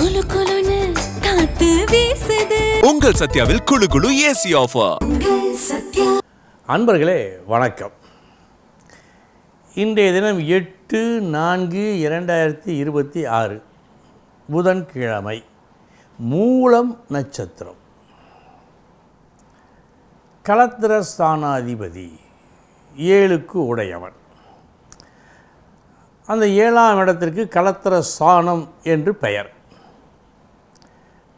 குளு குளுன்னு காத்து வீசுது. உங்கள் சத்யாவில் குளு குளு ஏசி ஆஃபர். அன்பர்களே வணக்கம். இன்றைய தினம் 8/4/2026 புதன்கிழமை, மூலம் நட்சத்திரம். களத்திர ஸ்தானாதிபதி 7க்கு உடையவன். அந்த 7ஆம் இடத்திற்கு களத்திர ஸ்தானம் என்று பெயர்.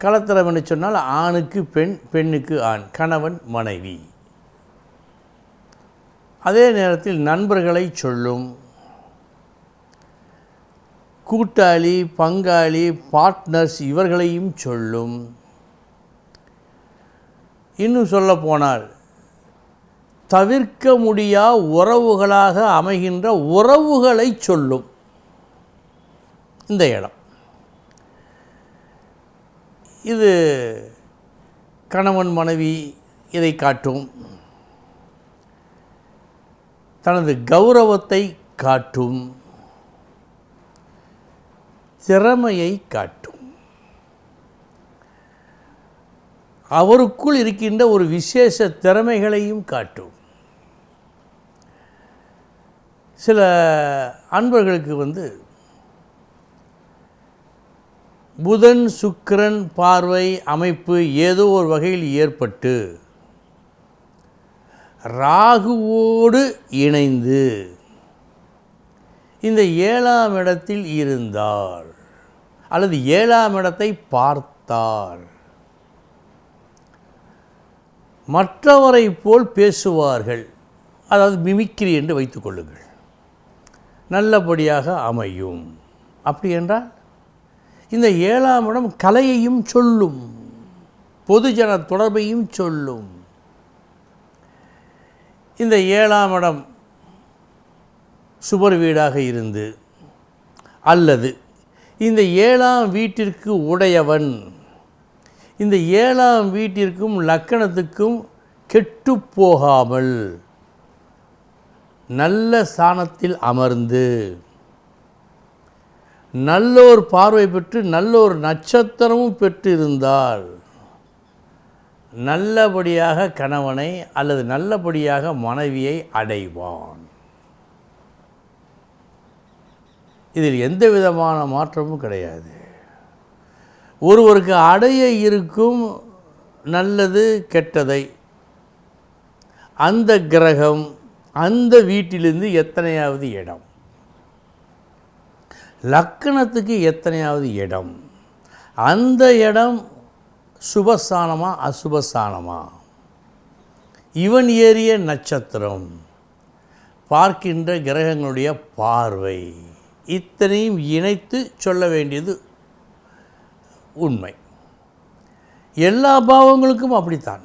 களத்திரம் என்று சொன்னால் ஆணுக்கு பெண், பெண்ணுக்கு ஆண், கணவன் மனைவி. அதே நேரத்தில் நண்பர்களை சொல்லும், கூட்டாளி, பங்காளி, பார்ட்னர்ஸ் இவர்களையும் சொல்லும். இன்னும் சொல்ல போனால் தவிர்க்க முடியா உறவுகளாக அமைகின்ற உறவுகளை சொல்லும் இந்த இடம். இது கணவன் மனைவி இதை காட்டும், தனது கௌரவத்தை காட்டும், திறமையை காட்டும், அவருக்குள் இருக்கின்ற ஒரு விசேஷ திறமைகளையும் காட்டும். சில அன்பர்களுக்கு புதன் சுக்கிரன் பார்வை அமைப்பு ஏதோ ஒரு வகையில் ஏற்பட்டு ராகுவோடு இணைந்து இந்த 7ஆம் இடத்தில் இருந்தால் அல்லது 7ஆம் இடத்தை பார்த்தால் மற்றவரை போல் பேசுவார்கள். அதாவது மிமிக்ரி என்று வைத்துக்கொள்ளுங்கள், நல்லபடியாக அமையும். அப்படி என்றால் இந்த 7ஆம் இடம் கலையையும் சொல்லும், பொதுஜன தொடர்பையும் சொல்லும். இந்த 7ஆம் இடம் சுபர் வீடாக இருந்து அல்லது இந்த 7ஆம் வீட்டிற்கு உடையவன் இந்த 7ஆம் வீட்டிற்கும் லக்கணத்துக்கும் கெட்டு போகாமல் நல்ல ஸ்தானத்தில் அமர்ந்து நல்லோர் பார்வை பெற்று நல்லோர் நட்சத்திரமும் பெற்றிருந்தால் நல்லபடியாக கணவனை அல்லது நல்லபடியாக மனைவியை அடைவான். இதில் எந்த விதமான மாற்றமும் கிடையாது. ஒருவருக்கு அடைய இருக்கும் நல்லது கெட்டதை அந்த கிரகம் அந்த வீட்டிலிருந்து எத்தனையாவது இடம், லக்கணத்துக்கு எத்தனையாவது இடம், அந்த இடம் சுபஸ்தானமா அசுபஸ்தானமா, இவன் ஏறிய நட்சத்திரம், பார்க்கின்ற கிரகங்களுடைய பார்வை, இத்தனையும் இணைத்து சொல்ல வேண்டியது உண்மை. எல்லா பாவங்களுக்கும் அப்படித்தான்.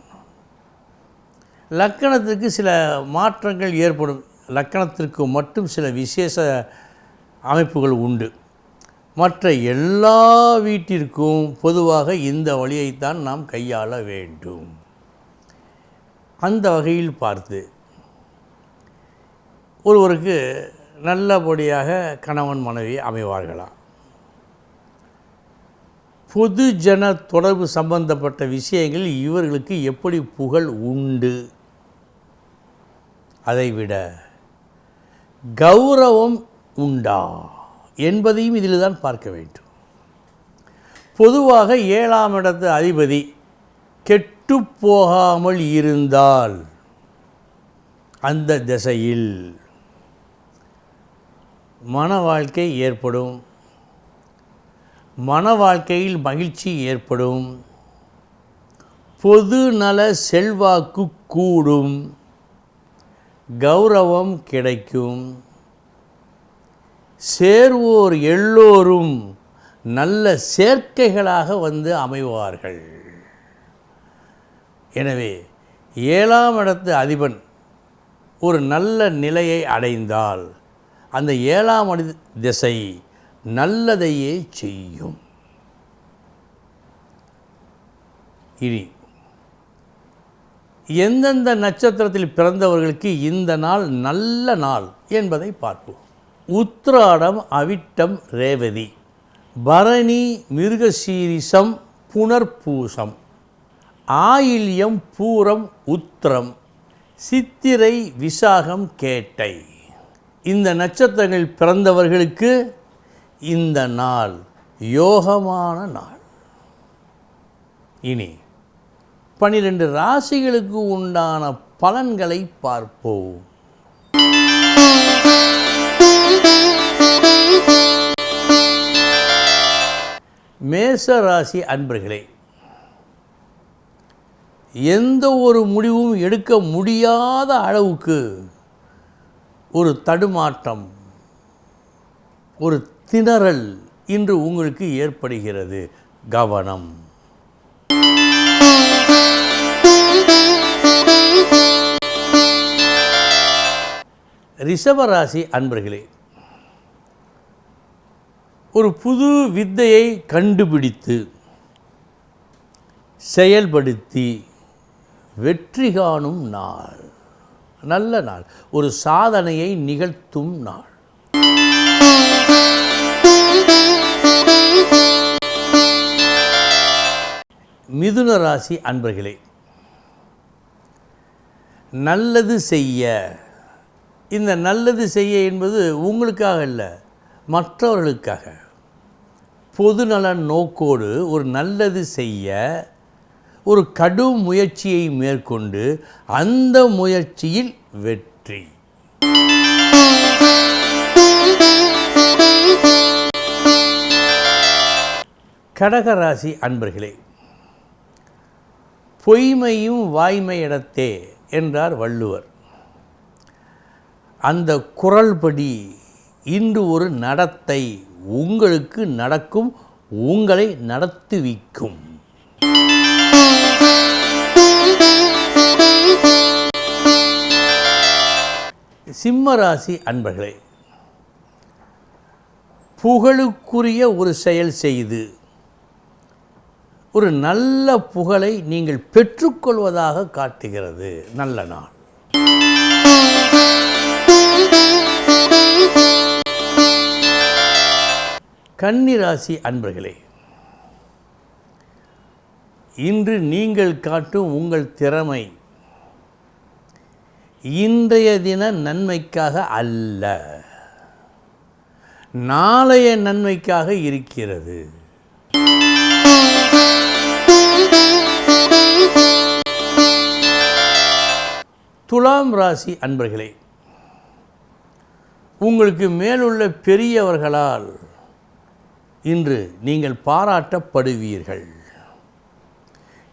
லக்கணத்திற்கு சில மாற்றங்கள் ஏற்படும், லக்கணத்திற்கு மட்டும் சில விசேஷ அமைப்புகள் உண்டு. மற்ற எல்லா வீட்டிற்கும் பொதுவாக இந்த வழியைத்தான் நாம் கையாள வேண்டும். அந்த வகையில் பார்த்து ஒருவருக்கு நல்லபடியாக கணவன் மனைவி அமைவார்களா, பொதுஜன தொடர்பு சம்பந்தப்பட்ட விஷயங்கள் இவர்களுக்கு எப்படி புகழ் உண்டு, அதைவிட கௌரவம் உண்டா என்பதையும் இதில் தான் பார்க்க வேண்டும். பொதுவாக 7ஆம் இடத்து அதிபதி கெட்டு போகாமல் இருந்தால் அந்த திசையில் மன வாழ்க்கை ஏற்படும், மன வாழ்க்கையில் மகிழ்ச்சி ஏற்படும், பொது நல செல்வாக்கு கூடும், கௌரவம் கிடைக்கும், சேர்வோர் எல்லோரும் நல்ல சேர்க்கைகளாக அமைவார்கள். எனவே 7ஆம் இடத்து அதிபன் ஒரு நல்ல நிலையை அடைந்தால் அந்த 7ஆம் திசை நல்லதையே செய்யும். இனி எந்தெந்த நட்சத்திரத்தில் பிறந்தவர்களுக்கு இந்த நாள் நல்ல நாள் என்பதை பார்ப்போம். உத்திராடம், அவிட்டம், ரேவதி பரணி மிருகசீரிசம் புனர்பூசம், ஆயில்யம் பூரம் உத்திரம், சித்திரை விசாகம் கேட்டை. இந்த நட்சத்திரங்கள் பிறந்தவர்களுக்கு இந்த நாள் யோகமான நாள். இனி 12 ராசிகளுக்கு உண்டான பலன்களை பார்ப்போம். மேச ராசி அன்பர்களே, எந்த ஒரு முடிவும் எடுக்க முடியாத அளவுக்கு ஒரு தடுமாற்றம், ஒரு திணறல் இன்று உங்களுக்கு ஏற்படுகிறது. கவனம். ரிஷபராசி அன்பர்களே, ஒரு புது வித்தையை கண்டுபிடித்து செயல்படுத்தி வெற்றி காணும் நாள். நல்ல நாள், ஒரு சாதனையை நிகழ்த்தும் நாள். மிதுன ராசி அன்பர்களே, நல்லது செய்ய, இந்த நல்லது செய்ய என்பது உங்களுக்காக இல்லை, மற்றவர்களுக்காக பொதுநலன் நோக்கோடு ஒரு நல்லது செய்ய ஒரு கடும் முயற்சியை மேற்கொண்டு அந்த முயற்சியில் வெற்றி. கடகராசி அன்பர்களே, பொய்மையும் வாய்மையிடத்தே என்றார் வள்ளுவர். அந்த குறள்படி இன்று ஒரு நடத்தை உங்களுக்கு நடக்கும், உங்களை நடத்துவிக்கும். சிம்மராசி அன்பர்களே, புகழுக்குரிய ஒரு செயல் செய்து ஒரு நல்ல புகழை நீங்கள் பெற்றுக்கொள்வதாக காட்டுகிறது. நல்ல நாள். கன்னிராசி அன்பர்களே, இன்று நீங்கள் காட்டும் உங்கள் திறமை இன்றைய தின நன்மைக்காக அல்ல, நாளைய நன்மைக்காக இருக்கிறது. துலாம் ராசி அன்பர்களே, உங்களுக்கு மேலுள்ள பெரியவர்களால் இன்று நீங்கள் பாராட்டப்படுவீர்கள்.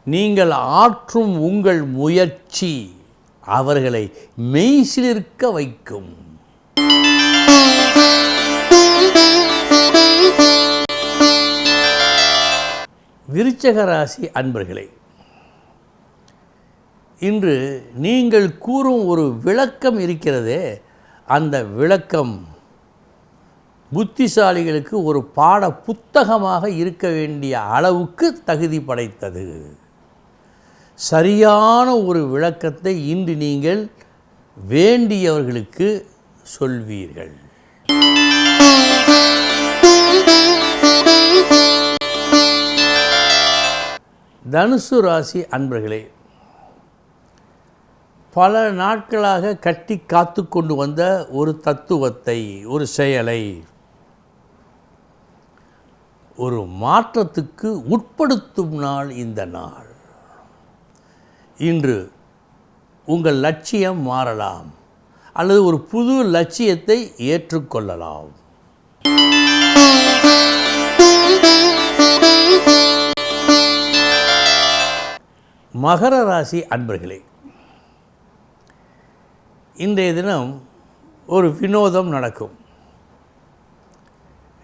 நீங்கள் ஆற்றும் உங்கள் முயற்சி அவர்களை மெய்சிலிர்க்க வைக்கும். விருச்சிக ராசி அன்பர்களே, இன்று நீங்கள் கூறும் ஒரு விளக்கம் இருக்கிறதே, அந்த விளக்கம் புத்திசாலிகளுக்கு ஒரு பாட புத்தகமாக இருக்க வேண்டிய அளவுக்கு தகுதி படைத்தது. சரியான ஒரு விளக்கத்தை இன்று நீங்கள் வேண்டியவர்களுக்கு சொல்வீர்கள். தனுசு ராசி அன்பர்களே, பல நாட்களாக கட்டி காத்து கொண்டு வந்த ஒரு தத்துவத்தை, ஒரு செயலை ஒரு மாற்றத்துக்கு உட்படுத்தும் நாள் இந்த நாள். இன்று உங்கள் லட்சியம் மாறலாம் அல்லது ஒரு புது லட்சியத்தை ஏற்றுக்கொள்ளலாம். மகர ராசி அன்பர்களே, இன்றைய தினம் ஒரு வினோதம் நடக்கும்.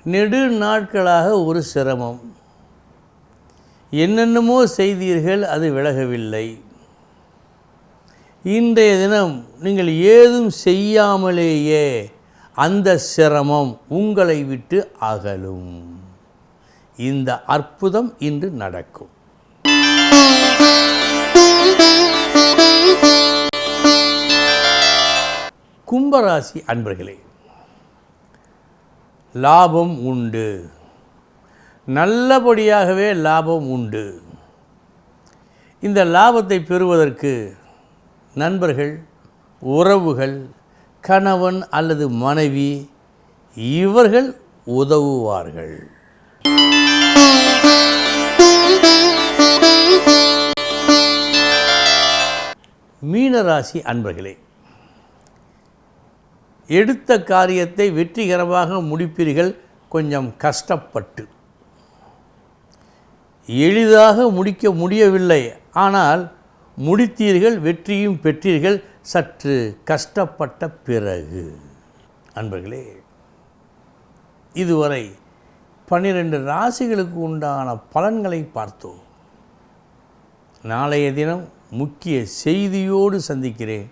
நெடு நாட்களாக ஒரு சிரமம், என்னென்னமோ செய்தீர்கள், அது விலகவில்லை. இன்றைய தினம் நீங்கள் ஏதும் செய்யாமலேயே அந்த சிரமம் உங்களை விட்டு அகலும். இந்த அற்புதம் இன்று நடக்கும். கும்பராசி அன்பர்களே, லாபம் உண்டு, நல்லபடியாகவே லாபம் உண்டு. இந்த லாபத்தை பெறுவதற்கு நண்பர்கள், உறவுகள், கணவன் அல்லது மனைவி இவர்கள் உதவுவார்கள். மீனராசி அன்பர்களே, எடுத்த காரியத்தை வெற்றிகரமாக முடிப்பீர்கள். கொஞ்சம் கஷ்டப்பட்டு எளிதாக முடிக்க முடியவில்லை, ஆனால் முடித்தீர்கள், வெற்றியும் பெற்றீர்கள் சற்று கஷ்டப்பட்ட பிறகு. அன்பர்களே, இதுவரை 12 ராசிகளுக்கு உண்டான பலன்களை பார்த்தோம். நாளைய தினம் முக்கிய செய்தியோடு சந்திக்கிறேன்.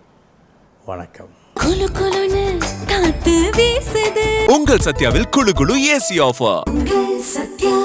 வணக்கம். குலு குலுன்னு காத்து வீசுது. உங்கள் சத்யாவில் குளு குளு ஏசி ஆஃபர். உங்கள் சத்யா.